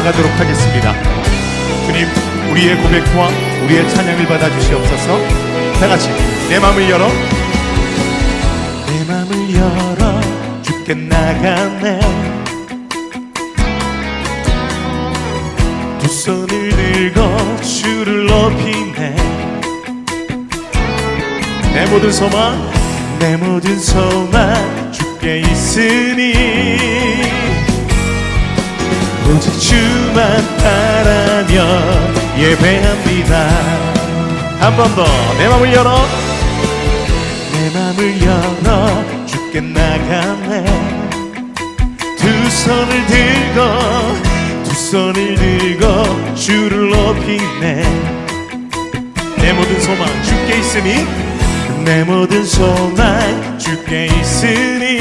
나아가도록 하겠습니다. 주님, 우리의 고백과 우리의 찬양을 받아주시옵소서. 다같이 내 맘을 열어, 내 맘을 열어 주께 나가네. 두 손을 들고 주를 높이네. 내 모든 소망, 내 모든 소망 주께 있으니 오직 주만 바라며 예배합니다. 한 번 더 내 맘을 열어, 내 맘을 열어 주께 나가네. 두 손을 들고 주를 높이네. 내 모든 소망 주께 있으니, 내 모든 소망 주께 있으니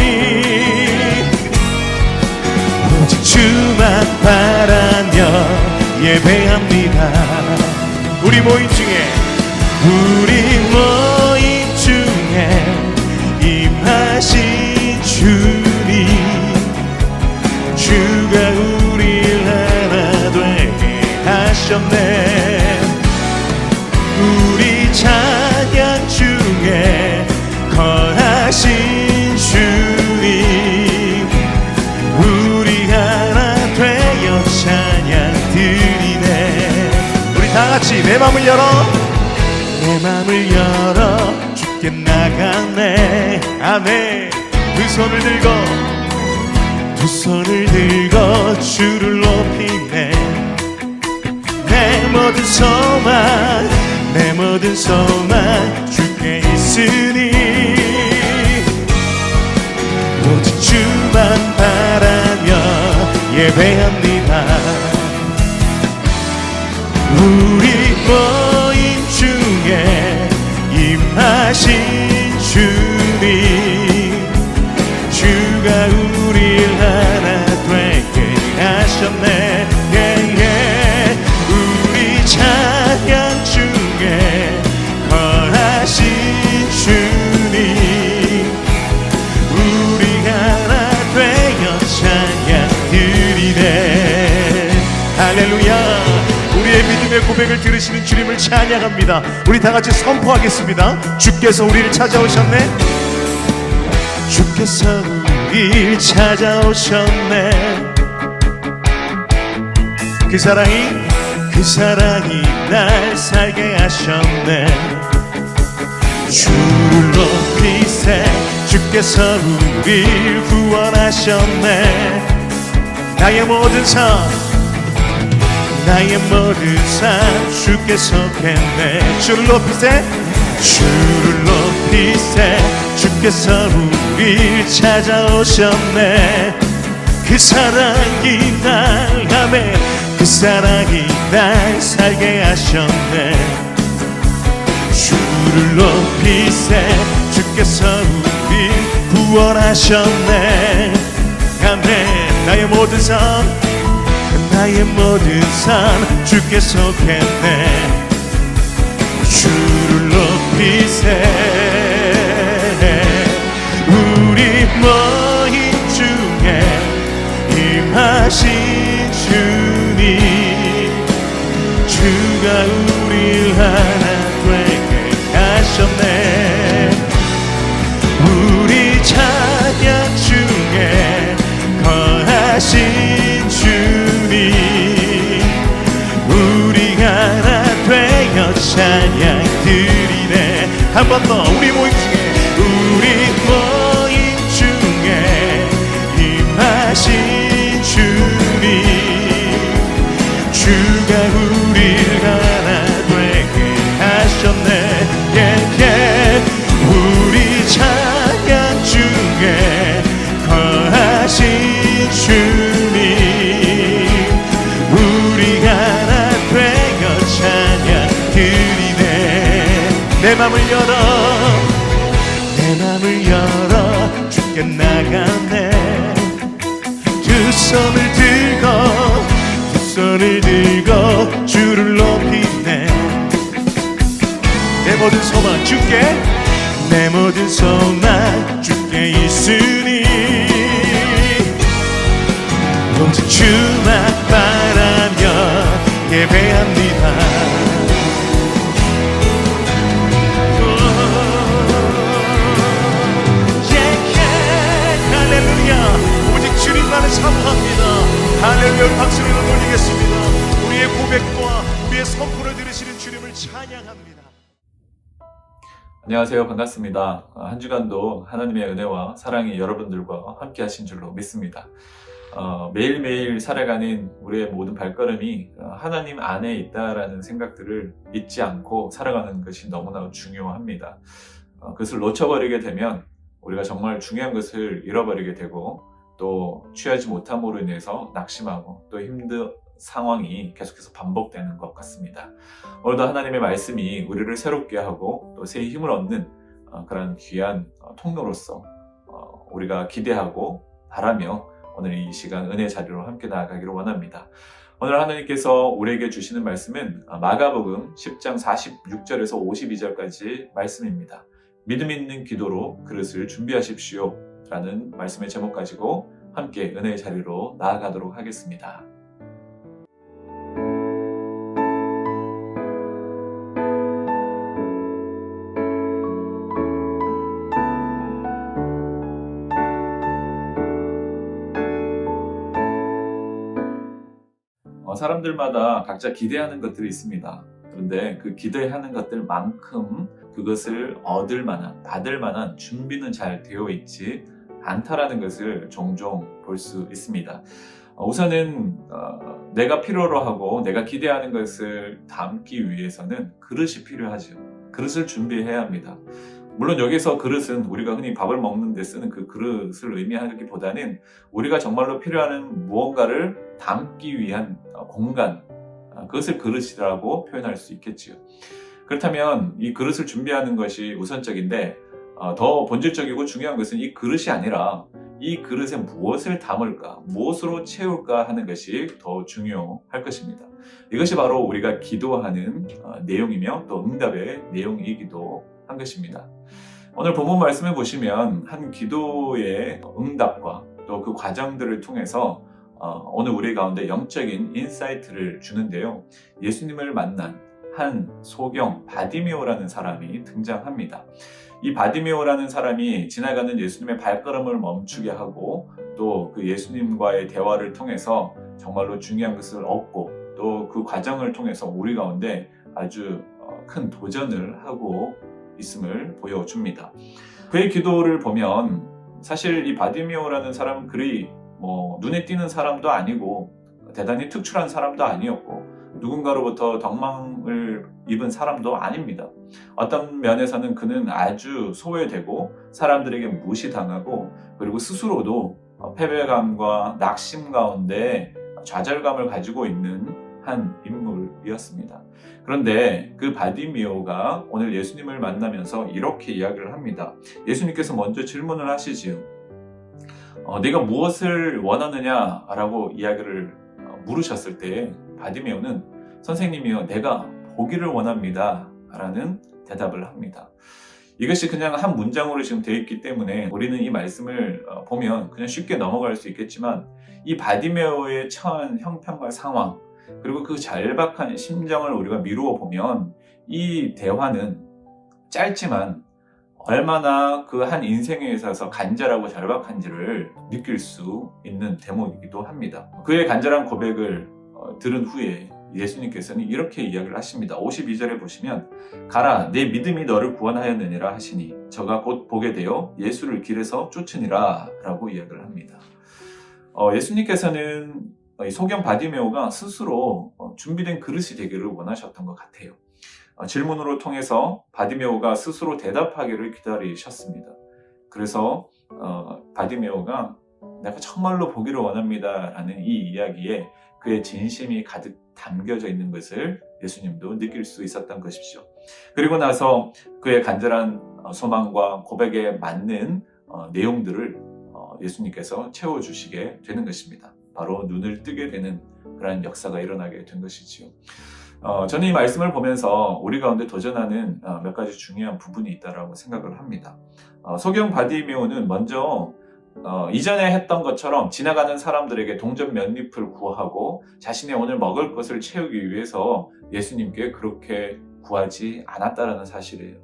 오직 주만 바라며 예배합니다. 우리 모임 중에 임하신 주님, 주가 우리를 하나 되게 하셨네. 우리 찬양 중에 거하신 주님, 우리 하나 되어 찬양 드리네. 우리 다같이 내 맘을 열어, 내 맘을 열어 주께 나가네. 아멘. 두 손을 들고 주를 높이네. 내 모든 소망 주께 있으니 오직 주만 바라며 예배합니다. 우리 모임 중에 임하신 주님, 주가 우릴 하나 되게 하셨네. 우리 찬양 중에 거하신 주님, 우리 하나 되어 찬양 드리네. 할렐루야. 우리의 믿음의 고백을 들으시는 주님을 찬양합니다. 우리 다같이 선포하겠습니다. 주께서 우리를 찾아오셨네. 주께서 우리를 찾아오셨네. 그 사랑이 날 살게 하셨네. 주를 높이세. 주께서 우리를 구원하셨네. 나의 모든 삶 주께서 겠네. 주를 높이세. 주께서 우리를 찾아오셨네. 그 사랑이 날 살게 하셨네. 주를 높이세. 주께서 우리를 구원하셨네. 아멘. 나의 모든 삶 주께서 겠네. 주를 높이세. 우리 모임 중에 임하신 주님, 주가 우릴 하나 되게 하셨네. 우리 찬양 중에 거하신 주님, 우리 하나 되어 찬양 드리네. 한 번 더 우리 모임 중에 임하신 주님, 주가 우리를 하나 되게 하셨네. 우리 찬양 중에 거하신 주님, 우리 하나 되어 찬양 드리네. 내 맘을 열어 주께 나가네. 두 손을 들고 주를 높이네. 내 모든 소망 주께 있으니 오직 주만 바라며 예배합니다. 할렐루야. 오직 주님만을 사모합니다. 할렐루야. 박수를 올리겠습니다. 우리의 고백과 우리의 선포를 들으시는 주님을 찬양합니다. 안녕하세요. 반갑습니다. 한 주간도 하나님의 은혜와 사랑이 여러분들과 함께 하신 줄로 믿습니다. 매일매일 살아가는 우리의 모든 발걸음이 하나님 안에 있다라는 생각들을 잊지 않고 살아가는 것이 너무나 중요합니다. 그것을 놓쳐버리게 되면 우리가 정말 중요한 것을 잃어버리게 되고 또 취하지 못함으로 인해서 낙심하고 또 힘든 상황이 계속해서 반복되는 것 같습니다. 오늘도 하나님의 말씀이 우리를 새롭게 하고 또 새 힘을 얻는 그런 귀한 통로로서 우리가 기대하고 바라며 오늘 이 시간 은혜 자리로 함께 나아가기를 원합니다. 오늘 하나님께서 우리에게 주시는 말씀은 마가복음 10장 46절에서 52절까지 말씀입니다. 믿음 있는 기도로 그릇을 준비하십시오 라는 말씀의 제목 가지고 함께 은혜의 자리로 나아가도록 하겠습니다. 사람들마다 각자 기대하는 것들이 있습니다. 그런데 그 기대하는 것들만큼 그것을 얻을 만한, 받을 만한 준비는 잘 되어 있지 않다라는 것을 종종 볼 수 있습니다. 우선은 내가 필요로 하고 내가 기대하는 것을 담기 위해서는 그릇이 필요하죠. 그릇을 준비해야 합니다. 물론 여기서 그릇은 우리가 흔히 밥을 먹는 데 쓰는 그 그릇을 의미하기보다는 우리가 정말로 필요한 무언가를 담기 위한 공간, 그것을 그릇이라고 표현할 수 있겠지요. 그렇다면 이 그릇을 준비하는 것이 우선적인데 더 본질적이고 중요한 것은 이 그릇이 아니라 이 그릇에 무엇을 담을까, 무엇으로 채울까 하는 것이 더 중요할 것입니다. 이것이 바로 우리가 기도하는 내용이며 또 응답의 내용이기도 한 것입니다. 오늘 본문 말씀을 보시면 한 기도의 응답과 또 그 과정들을 통해서 오늘 우리 가운데 영적인 인사이트를 주는데요. 예수님을 만난 한 소경 바디메오라는 사람이 등장합니다. 이 바디메오라는 사람이 지나가는 예수님의 발걸음을 멈추게 하고 또 그 예수님과의 대화를 통해서 정말로 중요한 것을 얻고 또 그 과정을 통해서 우리 가운데 아주 큰 도전을 하고 있음을 보여줍니다. 그의 기도를 보면 사실 이 바디메오라는 사람은 그리 눈에 띄는 사람도 아니고 대단히 특출한 사람도 아니었고 누군가로부터 덕망을 입은 사람도 아닙니다. 어떤 면에서는 그는 아주 소외되고 사람들에게 무시당하고 그리고 스스로도 패배감과 낙심 가운데 좌절감을 가지고 있는 한 인물이었습니다. 그런데 그 바디메오가 오늘 예수님을 만나면서 이렇게 이야기를 합니다. 예수님께서 먼저 질문을 하시지요. 네가 무엇을 원하느냐 라고 이야기를 물으셨을 때 바디메오는 선생님이요, 내가 보기를 원합니다 라는 대답을 합니다. 이것이 그냥 한 문장으로 지금 되어 있기 때문에 우리는 이 말씀을 보면 그냥 쉽게 넘어갈 수 있겠지만 이 바디메오의 처한 형편과 상황 그리고 그 절박한 심정을 우리가 미루어 보면 이 대화는 짧지만 얼마나 그 한 인생에 있어서 간절하고 절박한지를 느낄 수 있는 대목이기도 합니다. 그의 간절한 고백을 들은 후에 예수님께서는 이렇게 이야기를 하십니다. 52절에 보시면 가라 내 믿음이 너를 구원하였느니라 하시니 저가 곧 보게 되어 예수를 길에서 쫓으니라 라고 이야기를 합니다. 예수님께서는 이 소경 바디메오가 스스로 준비된 그릇이 되기를 원하셨던 것 같아요. 질문으로 통해서 바디메오가 스스로 대답하기를 기다리셨습니다. 그래서 바디메오가 내가 정말로 보기를 원합니다 라는 이 이야기에 그의 진심이 가득 담겨져 있는 것을 예수님도 느낄 수 있었던 것이죠. 그리고 나서 그의 간절한 소망과 고백에 맞는 내용들을 예수님께서 채워주시게 되는 것입니다. 바로 눈을 뜨게 되는 그런 역사가 일어나게 된 것이지요. 저는 이 말씀을 보면서 우리 가운데 도전하는 몇 가지 중요한 부분이 있다고 생각을 합니다. 소경 바디메오는 먼저 이전에 했던 것처럼 지나가는 사람들에게 동전 몇 잎을 구하고 자신의 오늘 먹을 것을 채우기 위해서 예수님께 그렇게 구하지 않았다라는 사실이에요.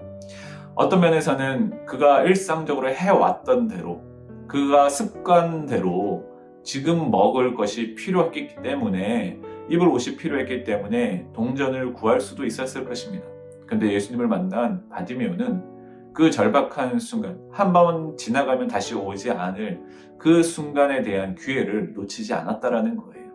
어떤 면에서는 그가 일상적으로 해왔던 대로, 그가 습관대로 지금 먹을 것이 필요했기 때문에, 입을 옷이 필요했기 때문에 동전을 구할 수도 있었을 것입니다. 근데 예수님을 만난 바디메오는 그 절박한 순간, 한 번 지나가면 다시 오지 않을 그 순간에 대한 기회를 놓치지 않았다라는 거예요.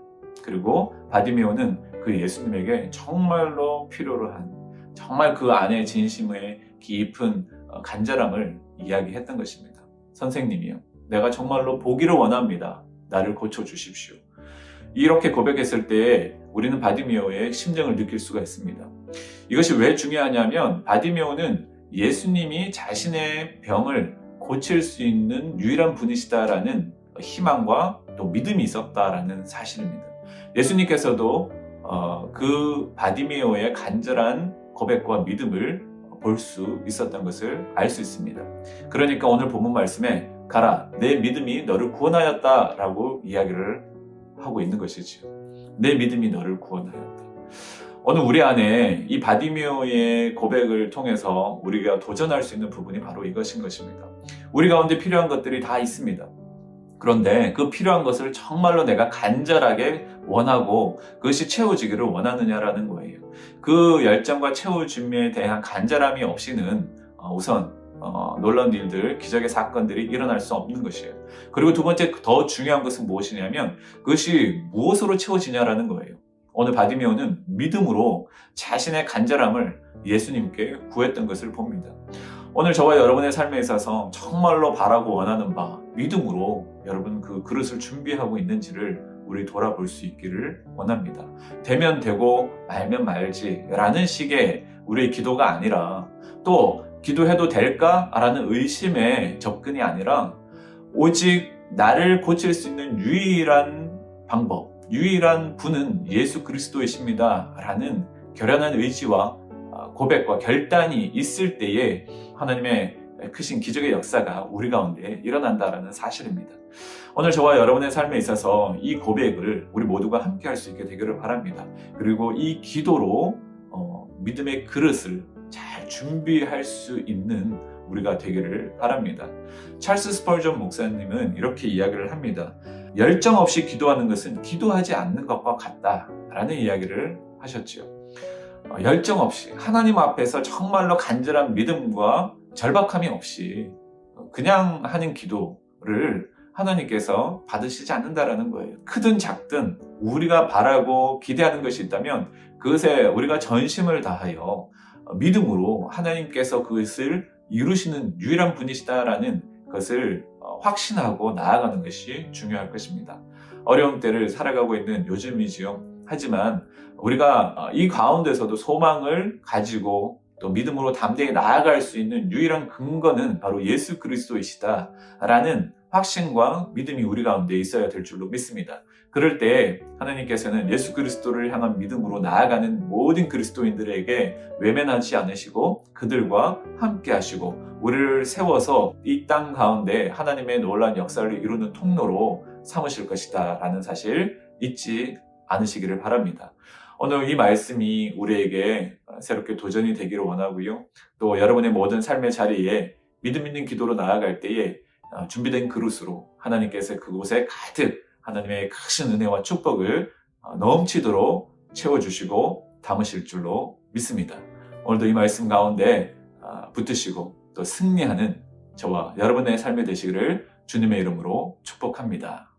그리고 바디메오는 그 예수님에게 정말로 필요로 한, 정말 그 안에 진심의 깊은 간절함을 이야기했던 것입니다. 선생님이요, 내가 정말로 보기를 원합니다. 나를 고쳐주십시오. 이렇게 고백했을 때 우리는 바디메오의 심정을 느낄 수가 있습니다. 이것이 왜 중요하냐면 바디메오는 예수님이 자신의 병을 고칠 수 있는 유일한 분이시다라는 희망과 또 믿음이 있었다라는 사실입니다. 예수님께서도 그 바디메오의 간절한 고백과 믿음을 볼 수 있었던 것을 알 수 있습니다. 그러니까 오늘 본문 말씀에 가라, 내 믿음이 너를 구원하였다 라고 이야기를 하고 있는 것이죠. 내 믿음이 너를 구원하였다. 오늘 우리 안에 이 바디메오의 고백을 통해서 우리가 도전할 수 있는 부분이 바로 이것인 것입니다. 우리 가운데 필요한 것들이 다 있습니다. 그런데 그 필요한 것을 정말로 내가 간절하게 원하고 그것이 채워지기를 원하느냐라는 거예요. 그 열정과 채워짐에 대한 간절함이 없이는 우선 놀라운 일들, 기적의 사건들이 일어날 수 없는 것이에요. 그리고 두 번째 더 중요한 것은 무엇이냐면 그것이 무엇으로 채워지냐라는 거예요. 오늘 바디메오는 믿음으로 자신의 간절함을 예수님께 구했던 것을 봅니다. 오늘 저와 여러분의 삶에 있어서 정말로 바라고 원하는 바 믿음으로 여러분 그 그릇을 준비하고 있는지를 우리 돌아볼 수 있기를 원합니다. 되면 되고 말면 말지 라는 식의 우리의 기도가 아니라, 또 기도해도 될까라는 의심의 접근이 아니라 오직 나를 고칠 수 있는 유일한 방법, 유일한 분은 예수 그리스도이십니다 라는 결연한 의지와 고백과 결단이 있을 때에 하나님의 크신 기적의 역사가 우리 가운데 일어난다라는 사실입니다. 오늘 저와 여러분의 삶에 있어서 이 고백을 우리 모두가 함께 할 수 있게 되기를 바랍니다. 그리고 이 기도로 믿음의 그릇을 잘 준비할 수 있는 우리가 되기를 바랍니다. 찰스 스펄전 목사님은 이렇게 이야기를 합니다. 열정 없이 기도하는 것은 기도하지 않는 것과 같다라는 이야기를 하셨죠. 열정 없이 하나님 앞에서 정말로 간절한 믿음과 절박함이 없이 그냥 하는 기도를 하나님께서 받으시지 않는다라는 거예요. 크든 작든 우리가 바라고 기대하는 것이 있다면 그것에 우리가 전심을 다하여 믿음으로 하나님께서 그것을 이루시는 유일한 분이시다라는 것을 확신하고 나아가는 것이 중요할 것입니다. 어려운 때를 살아가고 있는 요즘이지요. 하지만 우리가 이 가운데서도 소망을 가지고 또 믿음으로 담대히 나아갈 수 있는 유일한 근거는 바로 예수 그리스도이시다라는 확신과 믿음이 우리 가운데 있어야 될 줄로 믿습니다. 그럴 때 하나님께서는 예수 그리스도를 향한 믿음으로 나아가는 모든 그리스도인들에게 외면하지 않으시고 그들과 함께 하시고 우리를 세워서 이 땅 가운데 하나님의 놀라운 역사를 이루는 통로로 삼으실 것이다 라는 사실 잊지 않으시기를 바랍니다. 오늘 이 말씀이 우리에게 새롭게 도전이 되기를 원하고요. 또 여러분의 모든 삶의 자리에 믿음 있는 기도로 나아갈 때에 준비된 그릇으로 하나님께서 그곳에 가득 하나님의 크신 은혜와 축복을 넘치도록 채워주시고 담으실 줄로 믿습니다. 오늘도 이 말씀 가운데 붙드시고 또 승리하는 저와 여러분의 삶이 되시기를 주님의 이름으로 축복합니다.